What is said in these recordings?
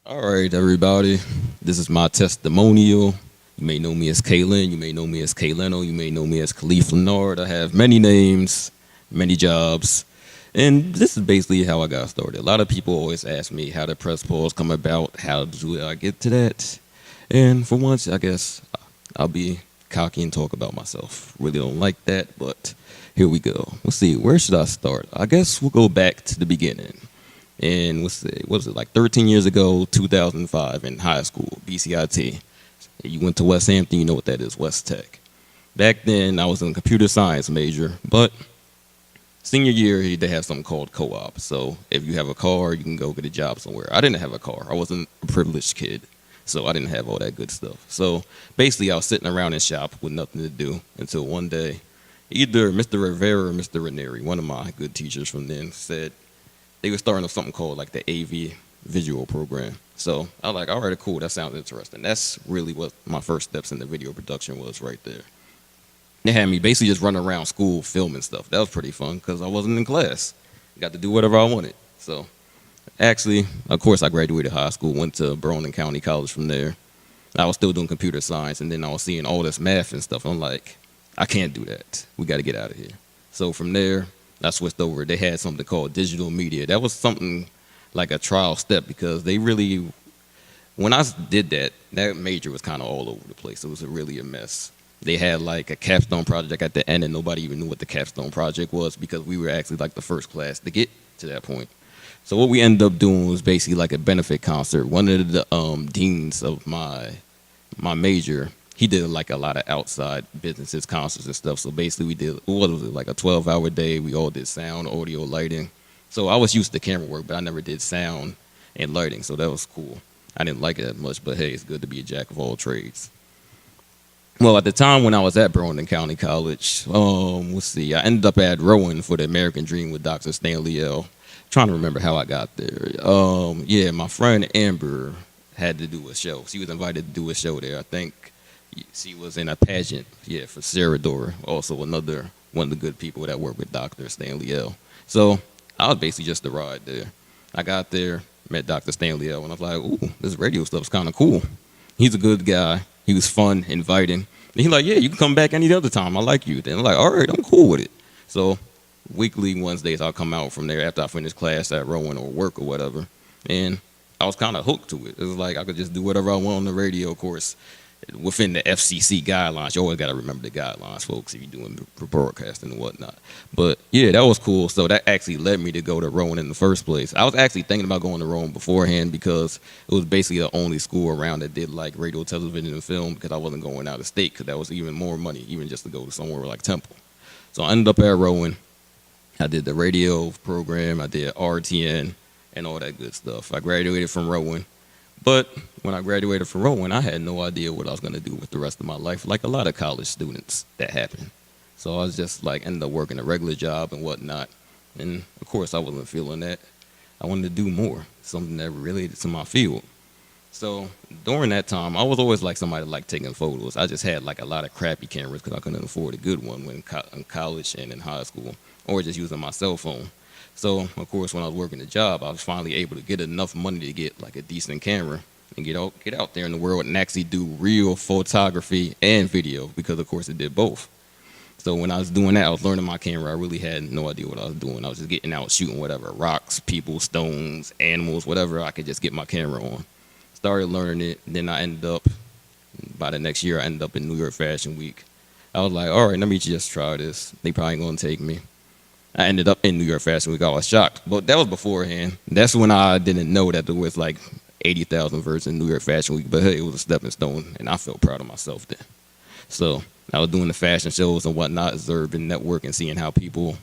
All right, everybody. This is my testimonial. You may know me as Kaylin. You may know me as Leno. You may know me as Khalif Leonard. I have many names, many jobs. And this is basically how I got started. A lot of people always ask me how the press polls come about. How do I get to that? And for once, I guess I'll be cocky and talk about myself. Really don't like that, but here we go. Let's see, where should I start? I guess we'll go back to the beginning. And what was it, like 13 years ago, 2005, in high school, BCIT. You went to West Hampton, you know what that is, West Tech. Back then, I was in a computer science major, but senior year, they have something called co-op. So if you have a car, you can go get a job somewhere. I didn't have a car. I wasn't a privileged kid, so I didn't have all that good stuff. So basically, I was sitting around in shop with nothing to do until one day, either Mr. Rivera or Mr. Ranieri, one of my good teachers from then, said, they were starting up something called like the AV visual program. So I was like, all right, cool, that sounds interesting. That's really what my first steps in the video production was right there. They had me basically just running around school filming stuff. That was pretty fun because I wasn't in class. Got to do whatever I wanted. So actually, of course, I graduated high school, went to Burlington County College from there. I was still doing computer science, and then I was seeing all this math and stuff. I'm like, I can't do that. We got to get out of here. So from there, I switched over. They had something called digital media. That was something like a trial step because they really, when I did that, that major was kind of all over the place. It was really a mess. They had like a capstone project at the end and nobody even knew what the capstone project was because we were actually like the first class to get to that point. So what we ended up doing was basically like a benefit concert. One of the deans of my major, he did like a lot of outside businesses, concerts and stuff. So basically we did, what was it, like a 12-hour day. We all did sound, audio, lighting. So I was used to camera work, but I never did sound and lighting. So that was cool. I didn't like it that much, but hey, it's good to be a jack of all trades. Well, at the time when I was at Burlington County College, let's see, I ended up at Rowan for the American Dream with Dr. Stanley L. Trying to remember how I got there. Yeah, my friend Amber had to do a show. She was invited to do a show there. I think she was in a pageant, yeah, for Sarah Dora, also another one of the good people that work with Dr. Stanley L. So I was basically just a ride there. I got there, met Dr. Stanley L, and I was like, ooh, this radio stuff's kind of cool. He's a good guy. He was fun, inviting. And he's like, yeah, you can come back any other time. I like you. Then I'm like, all right, I'm cool with it. So weekly Wednesdays, I'll come out from there after I finish class at Rowan or work or whatever. And I was kind of hooked to it. It was like I could just do whatever I want on the radio, of course, within the FCC guidelines. You always got to remember the guidelines, folks, if you're doing broadcasting and whatnot. But yeah, that was cool. So that actually led me to go to Rowan in the first place. I was actually thinking about going to Rowan beforehand because it was basically the only school around that did like radio, television, and film because I wasn't going out of state because that was even more money, even just to go to somewhere like Temple. So I ended up at Rowan. I did the radio program. I did RTN and all that good stuff. I graduated from Rowan. But when I graduated from Rowan, I had no idea what I was going to do with the rest of my life, like a lot of college students that happened. So I was just like, ended up working a regular job and whatnot. And of course, I wasn't feeling that. I wanted to do more, something that related to my field. So during that time, I was always like somebody like taking photos. I just had like a lot of crappy cameras because I couldn't afford a good one when in college and in high school, or just using my cell phone. So, of course, when I was working the job, I was finally able to get enough money to get like a decent camera and get out there in the world and actually do real photography and video because, of course, it did both. So when I was doing that, I was learning my camera. I really had no idea what I was doing. I was just getting out, shooting whatever, rocks, people, stones, animals, whatever I could just get my camera on. Started learning it. Then I ended up, by the next year, I ended up in New York Fashion Week. I was like, all right, let me just try this. They probably ain't going to take me. I ended up in New York Fashion Week. I was shocked, but that was beforehand. That's when I didn't know that there was like 80,000 versions in New York Fashion Week, but hey, it was a stepping stone, and I felt proud of myself then. So I was doing the fashion shows and whatnot, observing, networking, seeing how people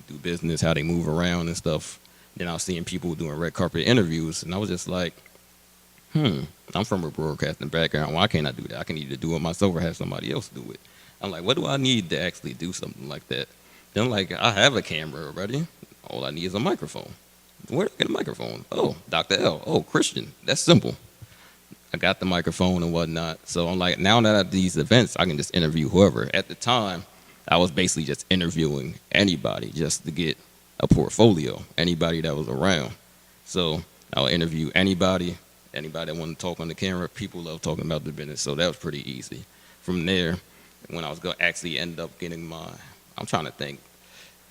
do business, how they move around and stuff. Then I was seeing people doing red carpet interviews, and I was just like, I'm from a broadcasting background. Why can't I do that? I can either do it myself or have somebody else do it. I'm like, what do I need to actually do something like that? Then, like, I have a camera already. All I need is a microphone. Where do I get a microphone? Oh, Dr. L. Oh, Christian. That's simple. I got the microphone and whatnot. So I'm like, now that at these events, I can just interview whoever. At the time, I was basically just interviewing anybody just to get a portfolio, anybody that was around. So I'll interview anybody, Anybody that wanted to talk on the camera, people love talking about the business, so that was pretty easy. From there, when I was going to actually end up getting I'm trying to think,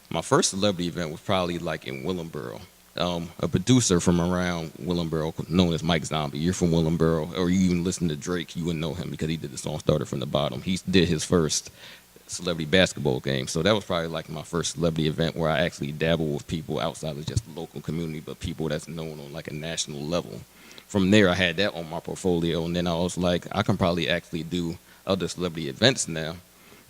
my first celebrity event was probably like in Willingboro. A producer from around Willingboro, known as Mike Zombie. You're from Willingboro, or you even listen to Drake, you wouldn't know him because he did the song Started from the Bottom. He did his first celebrity basketball game. So that was probably like my first celebrity event where I actually dabbled with people outside of just the local community, but people that's known on like a national level. From there, I had that on my portfolio, and then I was like, I can probably actually do other celebrity events now.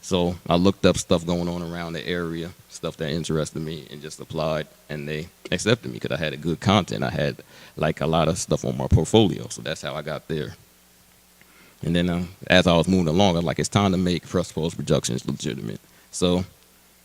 So I looked up stuff going on around the area, stuff that interested me, and just applied, and they accepted me because I had a good content. I had like a lot of stuff on my portfolio, so that's how I got there. And then as I was moving along, I was like, it's time to make Press Pause Productions legitimate. So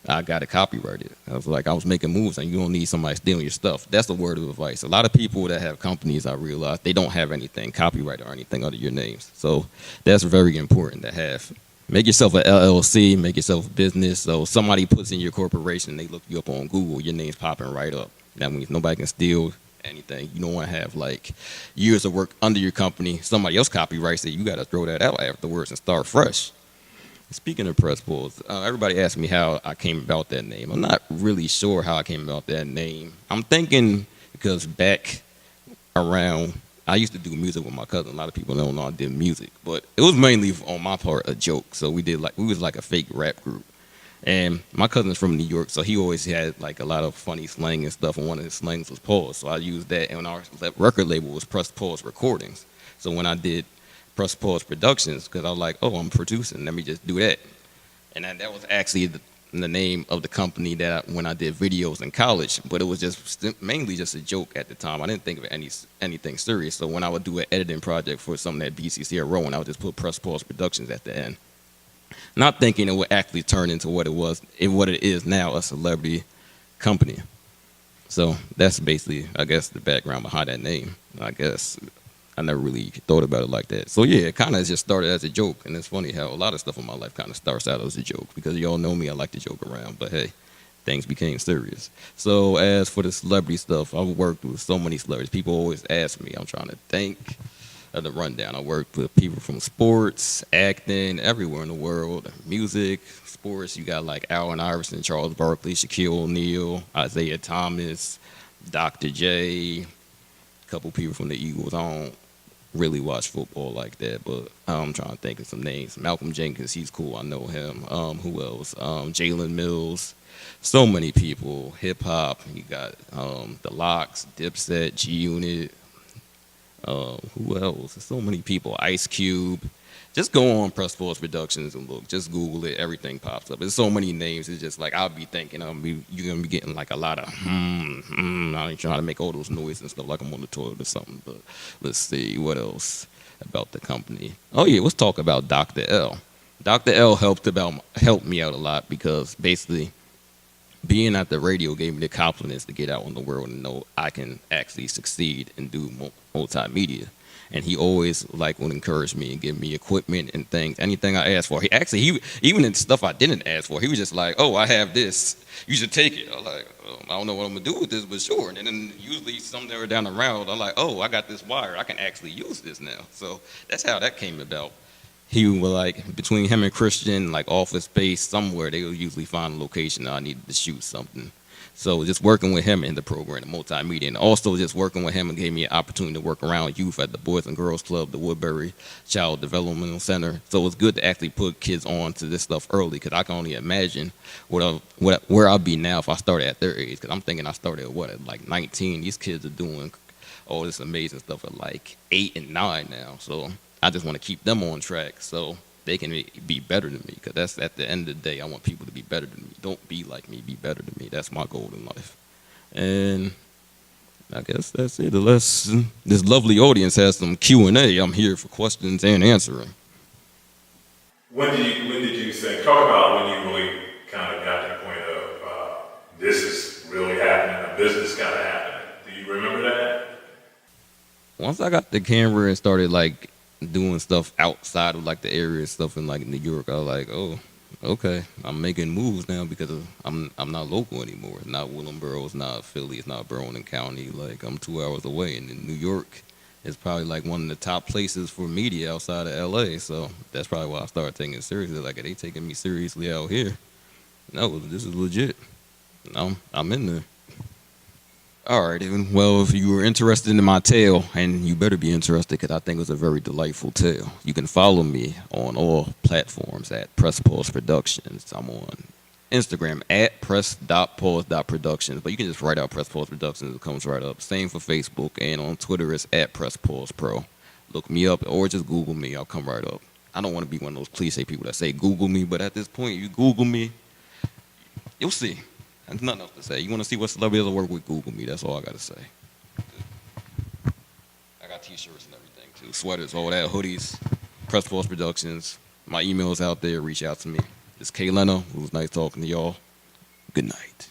I got it copyrighted. I was like, I was making moves, and you don't need somebody stealing your stuff. That's a word of advice. A lot of people that have companies, I realize, they don't have anything copyrighted or anything under your names. So that's very important to have. Make yourself an LLC, make yourself a business. So somebody puts in your corporation, they look you up on Google, your name's popping right up. That means nobody can steal anything. You don't want to have like years of work under your company. Somebody else copyrights it. You got to throw that out afterwards and start fresh. Speaking of Press Pause, everybody asked me how I came about that name. I'm not really sure how I came about that name. I'm thinking because back around, I used to do music with my cousin. A lot of people don't know I did music, but it was mainly on my part a joke. So we was like a fake rap group. And my cousin's from New York, so he always had like a lot of funny slang and stuff, and one of his slangs was pause. So I used that, and our record label was Press Pause Recordings. So when I did Press Pause Productions, because I was like, oh, I'm producing, let me just do that. And that was actually the name of the company that when I did videos in college, but it was just mainly just a joke at the time. I didn't think of anything serious. So when I would do an editing project for something at BCC or Rowan, I would just put Press Pause Productions at the end. Not thinking it would actually turn into what it is now, a celebrity company. So that's basically, I guess, the background behind that name. I guess I never really thought about it like that. So yeah, it kind of just started as a joke, and it's funny how a lot of stuff in my life kind of starts out as a joke, because y'all know me, I like to joke around, but hey, things became serious. So as for the celebrity stuff, I've worked with so many celebrities. People always ask me, I'm trying to think of the rundown. I worked with people from sports, acting, everywhere in the world, music, sports. You got like Allen Iverson, Charles Barkley, Shaquille O'Neal, Isaiah Thomas, Dr. J, a couple people from the Eagles. I don't really watch football like that, but I'm trying to think of some names. Malcolm Jenkins, he's cool, I know him. Who else? Jalen Mills. So many people. Hip hop. You got the Locks, Dipset, G Unit. Who else? So many people. Ice Cube. Just go on Press Pause Productions and look. Just Google it. Everything pops up. There's so many names. It's just like I'll be thinking you're gonna be getting like a lot of I ain't trying to make all those noises and stuff like I'm on the toilet or something. But let's see what else about the company. Oh yeah, let's talk about Dr. L. Dr. L helped me out a lot, because basically being at the radio gave me the confidence to get out in the world and know I can actually succeed and do multimedia. And he always would encourage me and give me equipment and things, anything I asked for. He even in stuff I didn't ask for, he was just like, oh, I have this, you should take it. I was like, oh, I don't know what I'm gonna do with this, but sure. And then usually somewhere down the road, I'm like, oh, I got this wire, I can actually use this now. So that's how that came about. He was between him and Christian, office space somewhere, they would usually find a location that I needed to shoot something. So just working with him in the program, the multimedia, and also just working with him and gave me an opportunity to work around youth at the Boys and Girls Club, the Woodbury Child Developmental Center. So it's good to actually put kids on to this stuff early, because I can only imagine where I'll be now if I started at their age. Because I'm thinking I started at 19. These kids are doing all this amazing stuff at 8 and 9 now. So I just want to keep them on track so they can be better than me, because that's at the end of the day, I want people to be better than me. Don't be like me, be better than me. That's my goal in life. And I guess that's it. Unless this lovely audience has some Q&A, I'm here for questions and answering. When did you say, talk about when you really kind of got to the point of this is really happening, a business kind of happening. Do you remember that? Once I got the camera and started doing stuff outside of the area and stuff in New York, I was like, oh, okay, I'm making moves now, because I'm not local anymore. It's not Willingboro, it's not Philly, it's not Berlin County. I'm 2 hours away, and in New York, It's probably like one of the top places for media outside of LA. So that's probably why I started taking it seriously. Like, are they taking me seriously out here? No, this is legit. I'm in there. All right, then. Well, if you were interested in my tale, and you better be interested because I think it was a very delightful tale, you can follow me on all platforms at Press Pause Productions. I'm on Instagram at press.pause.productions, but you can just write out Press Pause Productions. It comes right up. Same for Facebook, and on Twitter, it's at Press Pause Pro. Look me up or just Google me. I'll come right up. I don't want to be one of those cliche people that say Google me, but at this point, you Google me, you'll see. There's nothing else to say. You want to see what celebrities I work with, Google me. That's all I got to say. I got t-shirts and everything, too. Sweaters, all that, hoodies, Press Force Productions. My email's out there. Reach out to me. It's Leno. It was nice talking to y'all. Good night.